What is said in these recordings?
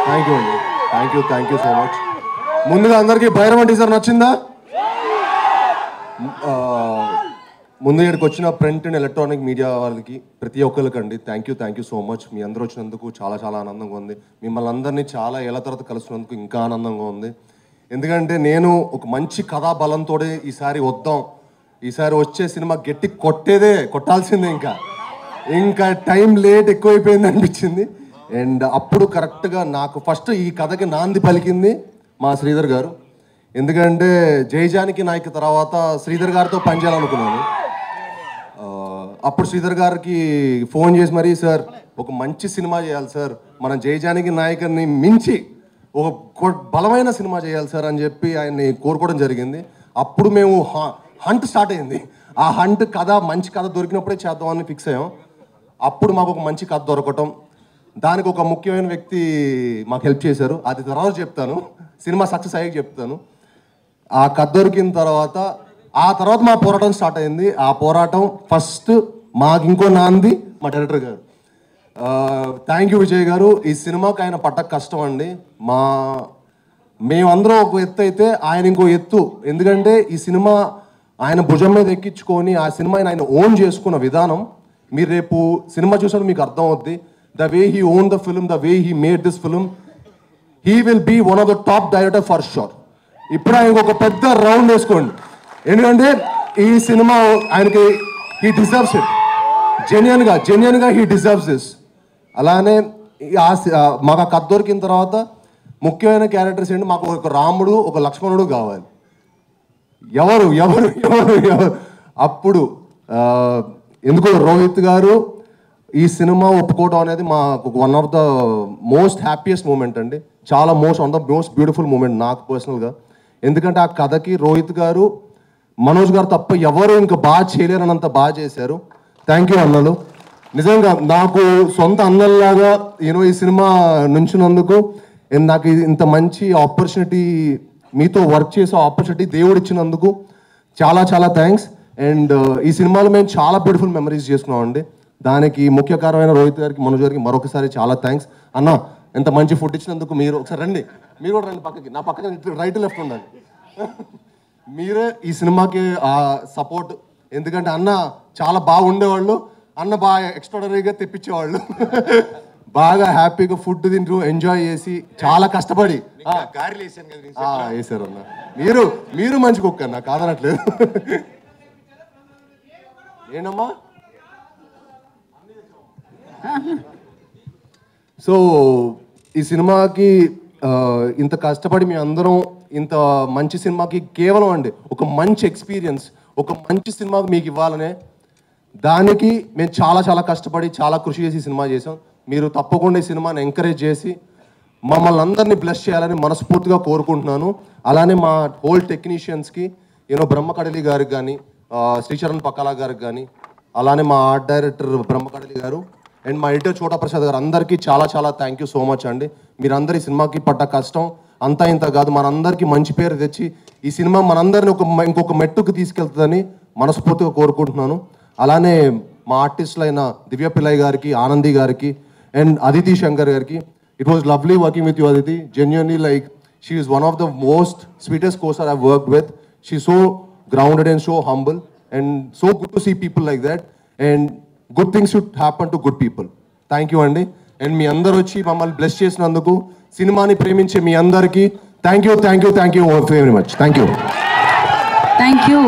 Thank you అండి, thank you so much. ముందుగా అందరికీ భైరవ టీజర్ నచ్చిందా? ముందు ఇక్కడికి వచ్చిన ప్రింట్ అండ్ ఎలక్ట్రానిక్ మీడియా వాళ్ళకి ప్రతి ఒక్కరికండి థ్యాంక్ యూ సో మచ్. మీ అందరూ వచ్చినందుకు చాలా చాలా ఆనందంగా ఉంది. మిమ్మల్ని అందరినీ చాలా ఏళ్ళ తర్వాత కలుసుకున్నందుకు ఇంకా ఆనందంగా ఉంది. ఎందుకంటే నేను ఒక మంచి కథా బలంతో ఈసారి ఈసారి వచ్చే సినిమా గట్టి కొట్టాల్సిందే. ఇంకా టైం లేట్ ఎక్కువైపోయింది అనిపించింది. అండ్ అప్పుడు కరెక్ట్గా నాకు ఫస్ట్ ఈ కథకి నాంది పలికింది మా శ్రీధర్ గారు. ఎందుకంటే జయజానికి నాయక్ తర్వాత శ్రీధర్ గారితో పనిచేయాలనుకున్నాను. అప్పుడు శ్రీధర్ గారికి ఫోన్ చేసి మరీ, సార్ ఒక మంచి సినిమా చేయాలి సార్, మనం జయజానికి నాయకుని మించి ఒక బలమైన సినిమా చేయాలి సార్ అని చెప్పి ఆయన్ని కోరుకోవడం జరిగింది. అప్పుడు మేము హంట్ స్టార్ట్ అయింది. ఆ హంట్ కథ మంచి కథ దొరికినప్పుడే చేద్దామని ఫిక్స్ అయ్యాం. అప్పుడు మాకు ఒక మంచి కథ దొరకటం, దానికి ఒక ముఖ్యమైన వ్యక్తి మాకు హెల్ప్ చేశారు. అది తర్వాత చెప్తాను, సినిమా సక్సెస్ అయ్యాక చెప్తాను. ఆ కథ దొరికిన తర్వాత మా పోరాటం స్టార్ట్ అయింది. ఆ పోరాటం ఫస్ట్ మాకు ఇంకో నాంది మా డైరెక్టర్ గారు. థ్యాంక్ యూ విజయ్ గారు. ఈ సినిమాకి ఆయన పట్ట కష్టం అండి. మేమందరం ఒక ఎత్తు అయితే ఆయన ఇంకో ఎత్తు. ఎందుకంటే ఈ సినిమా ఆయన భుజం మీద ఎక్కించుకొని ఆ సినిమాని ఆయన ఓన్ చేసుకున్న విధానం మీరు రేపు సినిమా చూసినప్పుడు మీకు అర్థం అవుద్ది. The way he own the film, the way he made this film, he will be one of the top director for sure. ఇప్పుడు ఆయనకు ఒక పెద్ద రౌండ్ వేసుకోండి. ఎందుకంటే ఈ సినిమా ఆయనకి హీ డిజర్వ్స్ ఇట్. జెన్యున్గా హీ డిజర్వ్స్ దిస్. అలానే మాకు ఆ కథ దొరికిన తర్వాత ముఖ్యమైన క్యారెక్టర్స్ ఏంటి, మాకు ఒక రాముడు ఒక లక్ష్మణుడు కావాలి. ఎవరు అప్పుడు ఎందుకో రోహిత్ గారు ఈ సినిమా ఒప్పుకోవడం అనేది మాకు one of the most happiest moment అండి. చాలా one of the most beautiful moment నాకు పర్సనల్గా. ఎందుకంటే ఆ కథకి రోహిత్ గారు, మనోజ్ గారు తప్ప ఎవరు ఇంకా బాగా చేయలేరన్నంత బాగా చేశారు. థ్యాంక్ యూ అన్నలు. నిజంగా నాకు సొంత అన్నల్లాగా ఈ సినిమా నుంచినందుకు, నాకు ఇంత మంచి ఆపర్చునిటీ, మీతో వర్క్ చేసే ఆపర్చునిటీ దేవుడు ఇచ్చినందుకు చాలా చాలా థ్యాంక్స్. అండ్ ఈ సినిమాలో మేము చాలా బ్యూటిఫుల్ మెమరీస్ చేసుకున్నామండి. దానికి ముఖ్య కారణమైన రోహిత్ గారికి, మనోజ్ గారికి మరొకసారి చాలా థ్యాంక్స్. అన్న ఎంత మంచి ఫుడ్ ఇచ్చినందుకు. మీరు ఒకసారి రండి, మీరు కూడా రండి పక్కకి, నా పక్కన రైట్ లెఫ్ట్ ఉండాలి. మీరే ఈ సినిమాకి సపోర్ట్. ఎందుకంటే అన్న చాలా బాగా ఉండేవాళ్ళు, అన్న బాగా ఎక్స్ట్రాడనరీగా తెప్పించేవాళ్ళు. బాగా హ్యాపీగా ఫుడ్ తింటూ ఎంజాయ్ చేసి చాలా కష్టపడి వేసారు అన్న. మీరు మంచి కుక్ అన్న, కాదనట్లేదు. ఏంటమ్మా? సో ఈ సినిమాకి ఇంత కష్టపడి మీ అందరం ఇంత మంచి సినిమాకి కేవలం అండి ఒక మంచి ఎక్స్పీరియన్స్, ఒక మంచి సినిమాకి మీకు ఇవ్వాలనే దానికి మేము చాలా చాలా కష్టపడి చాలా కృషి చేసి సినిమా చేసాం. మీరు తప్పకుండా ఈ సినిమాని ఎంకరేజ్ చేసి మమ్మల్ని అందరినీ బ్లెస్ చేయాలని మనస్ఫూర్తిగా కోరుకుంటున్నాను. అలానే మా హోల్ టెక్నీషియన్స్కి, బ్రహ్మకడలి గారికి కానీ, శ్రీచరణ్ పక్కలా గారికి కానీ, అలానే మా ఆర్ట్ డైరెక్టర్ బ్రహ్మకడలి గారు అండ్ మా ఎడిటర్ చోటా ప్రసాద్ గారు, అందరికీ చాలా చాలా థ్యాంక్ యూ సో మచ్ అండి. మీరందరూ ఈ సినిమాకి పడ్డ కష్టం అంతా ఇంత కాదు, మనందరికీ మంచి పేరు తెచ్చి ఈ సినిమా మనందరిని ఇంకొక మెట్టుకు తీసుకెళ్తుందని మనస్ఫూర్తిగా కోరుకుంటున్నాను. అలానే మా ఆర్టిస్టులైన దివ్య పిల్లయ్య గారికి, ఆనంది గారికి అండ్ అదితి శంకర్ గారికి, it was lovely working with you Aditi. Genuinely like she is one of the most sweetest costar I worked with. She so grounded and so humble and so good to see people like that. And good things should happen to good people. Thank you అండి. And మీ అందరూ వచ్చి మమ్మల్ని bless చేసినందుకు, సినిమాని ప్రేమించే మీ అందరికీ thank you very much. Thank you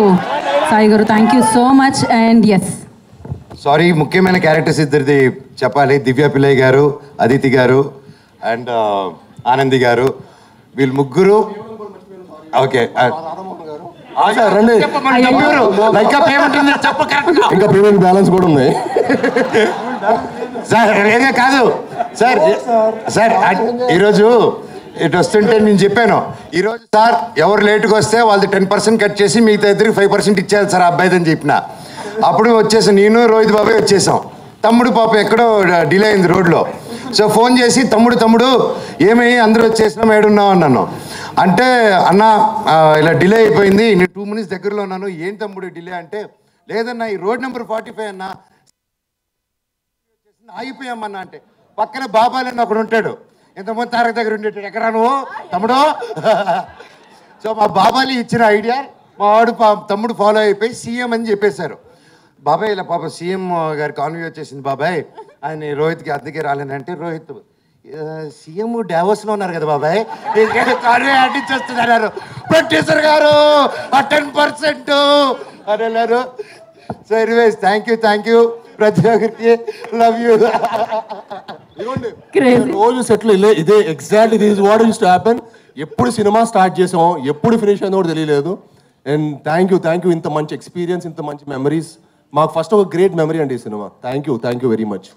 Sai గారు, thank you so much. And yes sorry, ముఖ్యమైన క్యారెక్టర్స్ ఇద్దరిది చెప్పాలి. దివ్య పిల్లయ్య గారు, అదితి గారు అండ్ ఆనంది గారు, వీళ్ళు ముగ్గురు. ఓకే ఇంకా పేమెంట్ బ్యాలెన్స్ కూడా ఉన్నాయి సార్. ఏదే కాదు సార్, ఈరోజు ఇటు వస్తుంటే నేను చెప్పాను, ఈరోజు సార్ ఎవరు లేటుగా వస్తే వాళ్ళది 10% కట్ చేసి మిగతా ఇద్దరికి 5% ఇచ్చేయాలి సార్ అబ్బాయిదని చెప్పిన. అప్పుడు వచ్చేసాం, నేను రోహిత్ బాబాయ్ వచ్చేసాం. తమ్ముడు పాప ఎక్కడో డిలే అయింది రోడ్లో. సో ఫోన్ చేసి తమ్ముడు ఏమై అందరూ వచ్చేసినాం, ఏడున్నావు అన్నాను. అంటే అన్న ఇలా డిలే అయిపోయింది, నేను 2 minutes దగ్గరలో ఉన్నాను. ఏం తమ్ముడు డిలే అంటే, లేదన్నా ఈ రోడ్ నెంబర్ 45 అన్న ఆగిపోయామన్నా. అంటే పక్కన బాబాయ్ అని ఒకడు ఉంటాడు, ఇంతకుముందు తారక దగ్గర ఉండేటాడు ఎక్కడ నువ్వు తమ్ముడు. సో మా బాబాలి ఇచ్చిన ఐడియా మా వాడు తమ్ముడు ఫాలో అయిపోయి సీఎం అని చెప్పేశారు. బాబాయ్ ఇలా పాప సీఎం గారి కాన్వీ వచ్చేసింది బాబాయ్, ఆయన రోహిత్కి అద్దెకే రాలేనంటే రోహిత్ సీఎం డావోస్లో ఉన్నారు కదా బాబాయ్, కాన్వీ అంటించేస్తున్నారు ప్రొడ్యూసర్ గారు ఆ 10% అని అన్నారు. సో ఎనీవేస్ థ్యాంక్ యూ ప్రతి ఒక్కరికి, లవ్ యూ. రోజు సెట్లు ఇదే exactly this what use to happen. ఎప్పుడు సినిమా స్టార్ట్ చేసాం, ఎప్పుడు ఫినిష్ అయిందో కూడా తెలియలేదు. అండ్ థ్యాంక్ యూ ఇంత మంచి ఎక్స్పీరియన్స్, ఇంత మంచి మెమరీస్. మాకు ఫస్ట్ ఒక గ్రేట్ మెమరీ అండి ఈ cinema. Thank you very much.